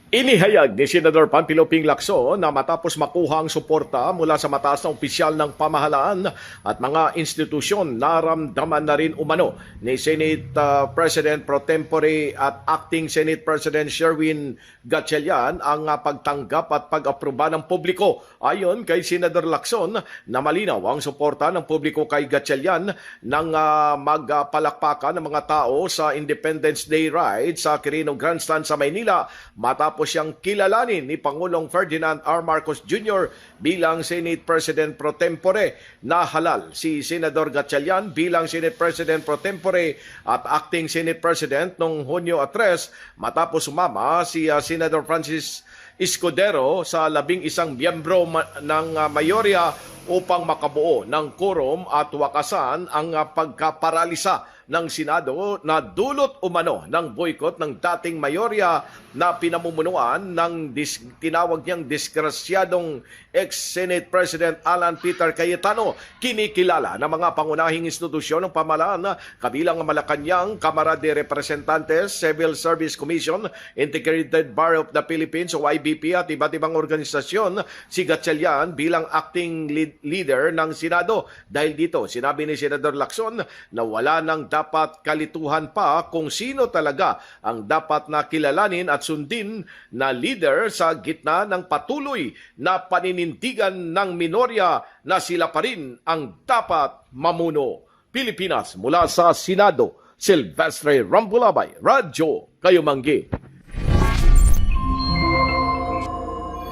Inihayag ni Senador Panfilo Ping Lacson na matapos makuha ang suporta mula sa mataas na opisyal ng pamahalaan at mga institusyon, naramdaman na rin umano ni Senate President Pro Tempore at Acting Senate President Sherwin Gatchalian ang pagtanggap at pag-aproba ng publiko. Ayon kay Senador Lacson na malinaw ang suporta ng publiko kay Gatchalian nang magpalakpakan ng mga tao sa Independence Day ride sa Quirino Grandstand sa Maynila matapos siyang kilalanin ni Pangulong Ferdinand R. Marcos Jr. bilang Senate President Pro Tempore. Nahalal si Senador Gatchalian bilang Senate President Pro Tempore at Acting Senate President noong Hunyo 3 matapos sumama si Senador Francis Escudero sa 11 miyembro ng mayorya upang makabuo ng quorum at wakasan ang pagkaparalisa ng Senado na dulot umano ng boycott ng dating mayorya na pinamumunuan ng tinawag niyang disgrasyadong ex-Senate President Alan Peter Cayetano. Kinikilala ng mga pangunahing institusyon ng pamahalaan kabilang ang Malacanang Kamara de Representantes, Civil Service Commission, Integrated Bar of the Philippines o IBP at iba't ibang organisasyon si Gatchalian bilang acting leader ng Senado. Dahil dito, sinabi ni Senador Lacson na wala nang dapat kalituhan pa kung sino talaga ang dapat na kilalanin at sundin na leader sa gitna ng patuloy na paninindigan ng minorya na sila pa rin ang dapat mamuno. Pilipinas, mula sa Senado, Silvestre Rambulabay, Radyo Kayumanggi.